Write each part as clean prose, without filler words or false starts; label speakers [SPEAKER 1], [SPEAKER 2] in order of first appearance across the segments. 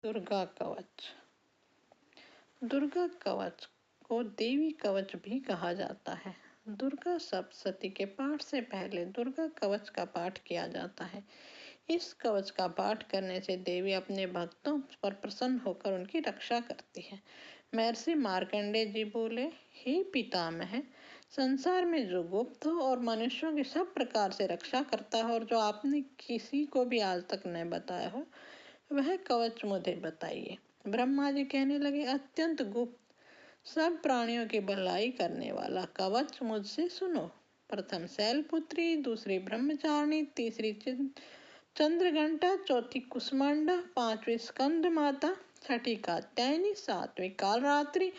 [SPEAKER 1] दुर्गा कवच। दुर्गा कवच को देवी कवच भी कहा जाता है। दुर्गा सप्तशती के पाठ से पहले दुर्गा कवच का पाठ किया जाता है। इस कवच का पाठ करने से देवी अपने भक्तों पर प्रसन्न होकर उनकी रक्षा करती है। महर्षि मार्कंडेय जी बोले, हे पितामह, संसार में जो गुप्त हो और मनुष्यों की सब प्रकार से रक्षा करता है और जो आपने किसी को भी आज तक न बताया हो, वह कवच मुझे बताइए। ब्रह्मा जी कहने लगे, अत्यंत गुप्त सब प्राणियों की भलाई करने वाला कवच मुझसे सुनो। प्रथम शैलपुत्री, दूसरी ब्रह्मचारिणी, तीसरी चंद्रघंटा, चौथी कुसमांडा, पांचवी स्कंद माता, छठी कात्यायनी, सातवीं कालरात्रि,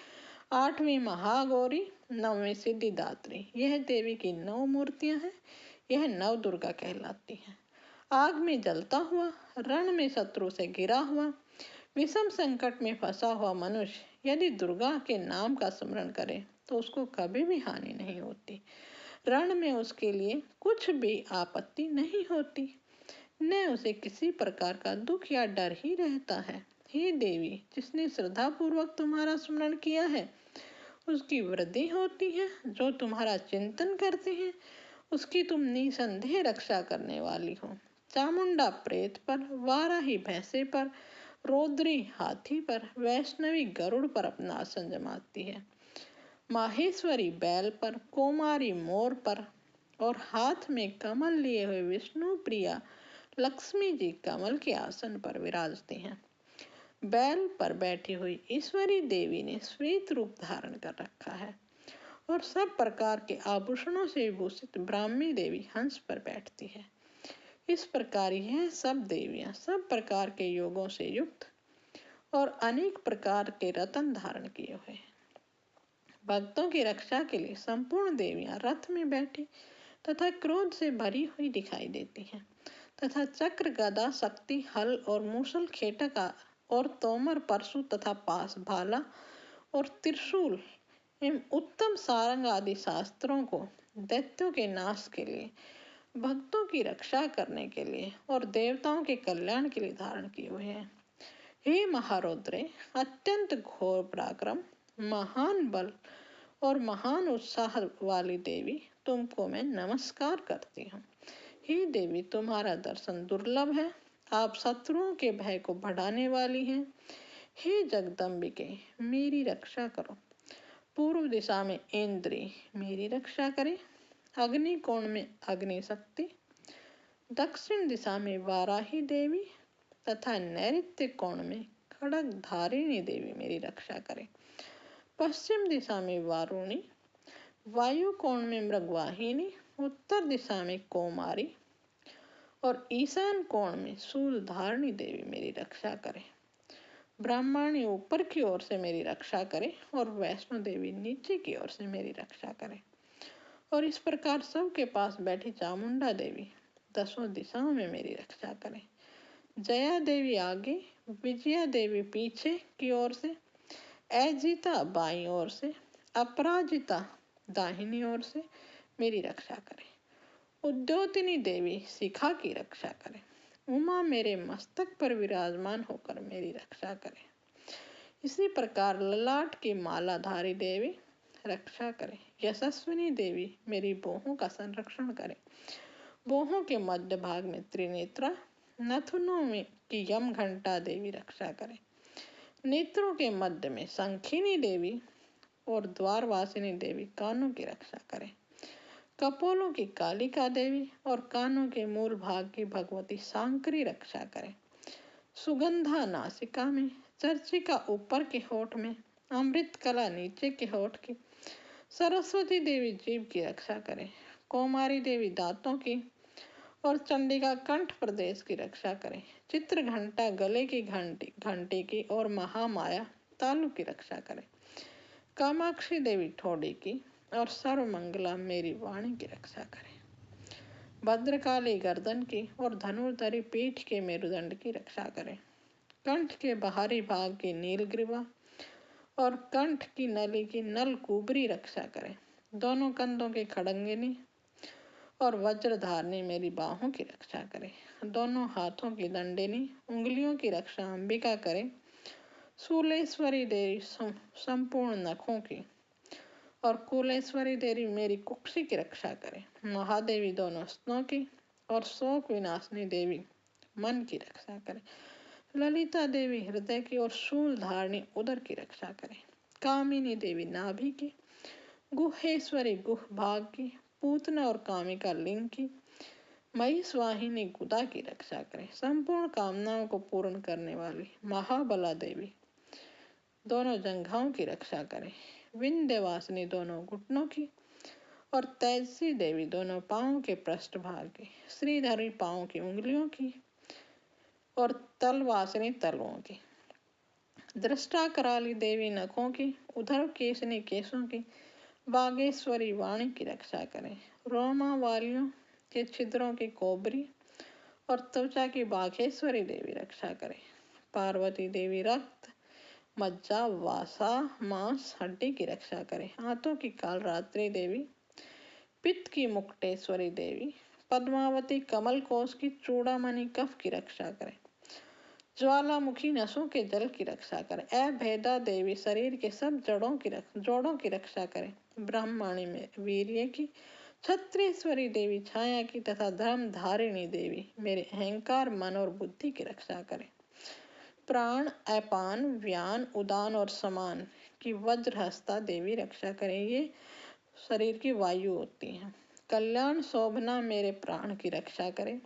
[SPEAKER 1] आठवीं महागौरी, नौवीं सिद्धिदात्री। यह देवी की 9 मूर्तियां हैं। यह 9 दुर्गा कहलाती हैं। आग में जलता हुआ, रण में शत्रु से घिरा हुआ, विषम संकट में फंसा हुआ मनुष्य यदि दुर्गा के नाम का स्मरण करे तो उसको कभी भी हानि नहीं होती। रण में उसके लिए कुछ भी आपत्ति नहीं होती, न उसे किसी प्रकार का दुख या डर ही रहता है। हे देवी, जिसने श्रद्धा पूर्वक तुम्हारा स्मरण किया है उसकी वृद्धि होती है। जो तुम्हारा चिंतन करते हैं उसकी तुम निसंदेह रक्षा करने वाली हो। चामुंडा प्रेत पर, वाराही भैंसे पर, रौद्री हाथी पर, वैष्णवी गरुड़ पर अपना आसन जमाती है। माहेश्वरी बैल पर, कोमारी मोर पर और हाथ में कमल लिए हुए विष्णु प्रिया लक्ष्मी जी कमल के आसन पर विराजती हैं। बैल पर बैठी हुई ईश्वरी देवी ने श्वेत रूप धारण कर रखा है और सब प्रकार के आभूषणों से विभूषित ब्राह्मी देवी हंस पर बैठती है। इस प्रकार यह सब देवियां सब प्रकार के योगों से युक्त और अनेक प्रकार के रत्न धारण किए हुए हैं। भक्तों की रक्षा के लिए संपूर्ण देवियां रथ में बैठी तथा क्रोध से भरी हुई दिखाई देती हैं तथा चक्र, गदा, शक्ति, हल और मूसल, खेटक और तोमर, परशु तथा पास, भाला और त्रिशूल एवं उत्तम सारंग आदि शास्त्रों को दैत्यों के नाश के लिए, भक्तों की रक्षा करने के लिए और देवताओं के कल्याण के लिए धारण किए हुए हैं। हे महारौद्रे, अत्यंत घोर पराक्रम, महान बल और महान उत्साह वाली देवी, तुमको मैं नमस्कार करती हूँ। हे देवी, तुम्हारा दर्शन दुर्लभ है। आप शत्रुओं के भय को बढ़ाने वाली हैं। हे जगदम्बिके, मेरी रक्षा करो। पूर्व दिशा में इंद्री मेरी रक्षा करे। अग्नि कोण में अग्नि शक्ति, दक्षिण दिशा में वाराही देवी तथा नैऋत्य कोण में खड़ग धारिणी देवी मेरी रक्षा करे। पश्चिम दिशा में वारुणी, वायु कोण में मृगवाहिनी, उत्तर दिशा में कोमारी और ईशान कोण में शूलधारिणी देवी मेरी रक्षा करे। ब्राह्मणी ऊपर की ओर से मेरी रक्षा करे और वैष्णो देवी नीचे की ओर से मेरी रक्षा करे। और इस प्रकार सबके पास बैठी चामुंडा देवी 10 दिशाओं में मेरी रक्षा करे। जया देवी आगे, विजया देवी पीछे की ओर से, अजिता बाईं ओर से, अपराजिता दाहिनी ओर से मेरी रक्षा करे। उद्योतिनी देवी शिखा की रक्षा करे। उमा मेरे मस्तक पर विराजमान होकर मेरी रक्षा करे। इसी प्रकार ललाट की मालाधारी देवी रक्षा करे। यशस्विनी देवी मेरी बाहों का संरक्षण करे। बाहों के मध्य भाग में त्रिनेत्रा, नथुनों में की यम घंटा देवी रक्षा करे। नेत्रों के मध्य में शंखिनी देवी और द्वारवासिनी देवी कानों की रक्षा करे। कपोलों की कालिका देवी और कानों के मूल भाग की भगवती सांकरी रक्षा करे। सुगंधा नासिका में, चर्चिका ऊपर के होठ में, अमृत कला नीचे के होठ की, सरस्वती देवी जीभ की रक्षा करे। कौमारी देवी दांतों की और चंडिका कंठ प्रदेश की रक्षा करे। चित्र घंटा गले की घंटी की और महामाया तालु की रक्षा करे। कामाक्षी देवी ठोड़ी की और सर्वमंगला मेरी वाणी की रक्षा करे। भद्रकाली गर्दन की और धनुर्धरी पीठ के मेरुदंड की रक्षा करे। कंठ के बाहरी भाग की नीलग्रीवा और कंठ की नली की नलकूबरी रक्षा करे। दोनों कंधों की खड़ंगिनी और वज्रधारिणी मेरी बाहों की रक्षा करे। दोनों हाथों की दंडिनी उंगलियों की रक्षा अंबिका करे। शूलेश्वरी देवी संपूर्ण नखों की और कुलेश्वरी देवी मेरी कुक्षी की रक्षा करे। महादेवी दोनों स्तनों की और शोक विनाशिनी देवी मन की रक्षा करे। ललिता देवी हृदय की और शूल धारणी उदर की रक्षा करे। कामिनी देवी नाभि की, गुहेश्वरी गुह भाग की, पूतना और कामिका लिंग की, महिषवाहिनी गुदा की रक्षा करे। संपूर्ण कामनाओं को पूर्ण करने वाली महाबला देवी दोनों जंघाओं की रक्षा करे। विंध्यवासिनी दोनों घुटनों की और तेजसी देवी दोनों पांवों के पृष्ठ भाग की, श्रीधरी पांवों की उंगलियों की और तलवासिनी तलवों की, दृष्टा कराली देवी नखों की, उधर केशनी केशों की, बागेश्वरी वाणी की रक्षा करें। रोमा वालियों के छिद्रों की कोबरी और त्वचा की बाघेश्वरी देवी रक्षा करें। पार्वती देवी रक्त, मज्जा, वासा, मांस, हड्डी की रक्षा करें। हाथों की कालरात्रि देवी, पित्त की मुक्टेश्वरी देवी, पद्मावती कमल कोश की चूड़ामणि कफ की रक्षा करें। ज्वालामुखी नसों के जल की रक्षा करें। अभेदा देवी शरीर के सब जोड़ों की रक्षा करें। ब्रह्माणी में वीर्य की, छत्रेश्वरी देवी छाया की तथा धर्म धारिणी देवी मेरे अहंकार, मन और बुद्धि की रक्षा करें। प्राण, अपान, व्यान, उदान और समान की वज्रहस्ता देवी रक्षा करें। ये शरीर की वायु होती है। कल्याण शोभना मेरे प्राण की रक्षा करें।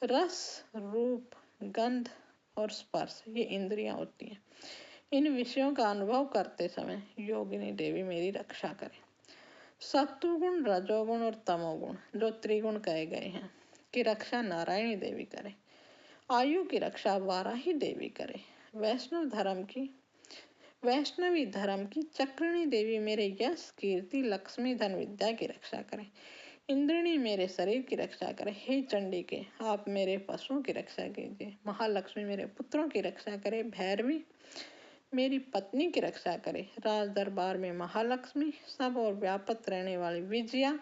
[SPEAKER 1] रस, रूप, गंध और स्पर्श ये इंद्रियां होती हैं। इन विषयों का अनुभव करते समय योगिनी देवी मेरी रक्षा करें। सत्वगुण, रजोगुण और तमोगुण जो त्रिगुण कहे गए हैं की रक्षा नारायणी देवी करे। आयु की रक्षा वाराही देवी करे। वैष्णवी धर्म की चक्रिणी देवी मेरे यश, कीर्ति, लक्ष्मी, धन, विद्या की रक्षा करें। इंद्रिणी मेरे शरीर की रक्षा करे। हे चंडी के आप मेरे पशुओं की रक्षा कीजिए। महालक्ष्मी मेरे पुत्रों की रक्षा करे। भैरवी मेरी पत्नी की रक्षा करे। राज दरबार में महालक्ष्मी, सब और व्यापत रहने वाली विजया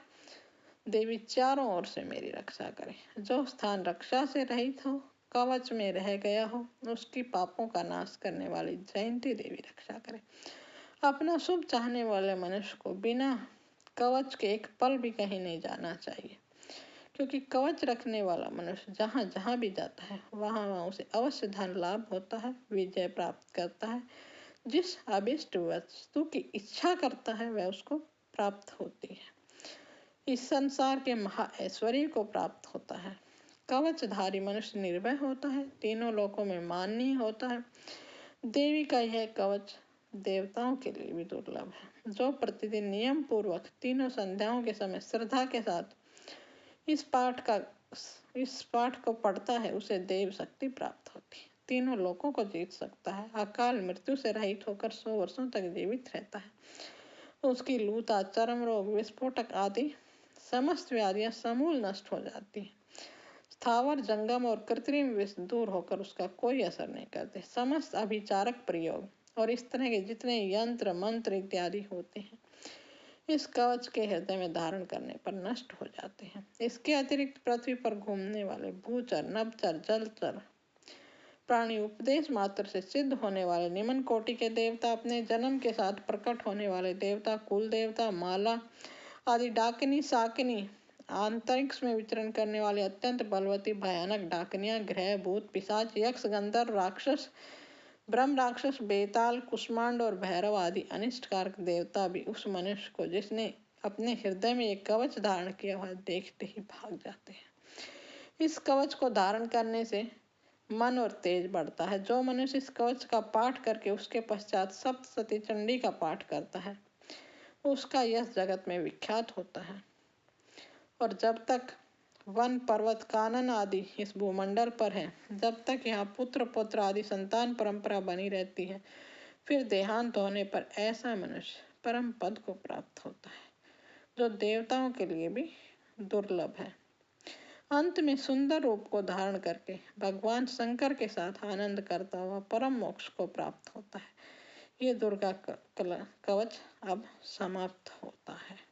[SPEAKER 1] देवी चारों ओर से मेरी रक्षा करे। जो स्थान रक्षा से रहित हो, कवच में रह गया हो, उसकी पापों का नाश करने वाली जयंती देवी रक्षा करे। अपना शुभ चाहने वाले मनुष्य को बिना कवच के एक पल भी कहीं नहीं जाना चाहिए, क्योंकि कवच रखने वाला मनुष्य जहाँ जहाँ भी जाता है वहाँ वहाँ उसे अवश्य धन लाभ होता है, विजय प्राप्त करता है। जिस अभिष्ट वस्तु की इच्छा करता है वह उसको प्राप्त होती है। इस संसार के महा ऐश्वर्य को प्राप्त होता है। कवचधारी मनुष्य निर्भय होता है, तीनों लोकों में माननीय होता है। देवी का यह कवच देवताओं के लिए भी दुर्लभ है। जो प्रतिदिन नियम पूर्वक तीनों संध्याओं के समय श्रद्धा के साथ इस पाठ को पढ़ता है उसे देव शक्ति प्राप्त होती है, तीनों लोकों को जीत सकता है, अकाल मृत्यु से रहित होकर 100 वर्षों तक जीवित रहता है। उसकी लूता, चर्म रोग, विस्फोटक आदि समस्त व्याधियां समूल नष्ट हो जाती हैं। स्थावर, जंगम और कृत्रिम विष दूर होकर उसका कोई असर नहीं करते। समस्त अभिचारक प्रयोग और इस तरह के जितने यंत्र, मंत्र इत्यादि होते हैं इस कवच के हृदय में धारण करने पर नष्ट हो जाते हैं। इसके अतिरिक्त पृथ्वी पर घूमने वाले भूचर, नभचर, जलचर प्राणी, उपदेश मात्र से सिद्ध होने वाले निम्न कोटि के देवता, अपने जन्म के साथ प्रकट होने वाले देवता, कुल देवता, माला आदि डाकिनी, साकिनी, अंतरिक्ष में विचरण करने वाले अत्यंत बलवती भयानक डाकनियां, ग्रह, भूत, पिशाच, यक्ष, गंधर्व, राक्षस, ब्रह्म राक्षस, बेताल, कुष्मांड और भैरव आदि अनिष्टकारक देवता भी उस मनुष्य को जिसने अपने हृदय में एक कवच धारण किया हुआ देखते ही भाग जाते हैं। इस कवच को धारण करने से मन और तेज बढ़ता है। जो मनुष्य इस कवच का पाठ करके उसके पश्चात सप्तशती चंडी का पाठ करता है उसका यश जगत में विख्यात होता है। और जब तक वन, पर्वत, कानन आदि इस भूमंडल पर है, जब तक यहाँ पुत्र पौत्र आदि संतान परंपरा बनी रहती है, फिर देहांत होने पर ऐसा मनुष्य परम पद को प्राप्त होता है जो देवताओं के लिए भी दुर्लभ है। अंत में सुंदर रूप को धारण करके भगवान शंकर के साथ आनंद करता हुआ परम मोक्ष को प्राप्त होता है। ये दुर्गा कवच अब समाप्त होता है।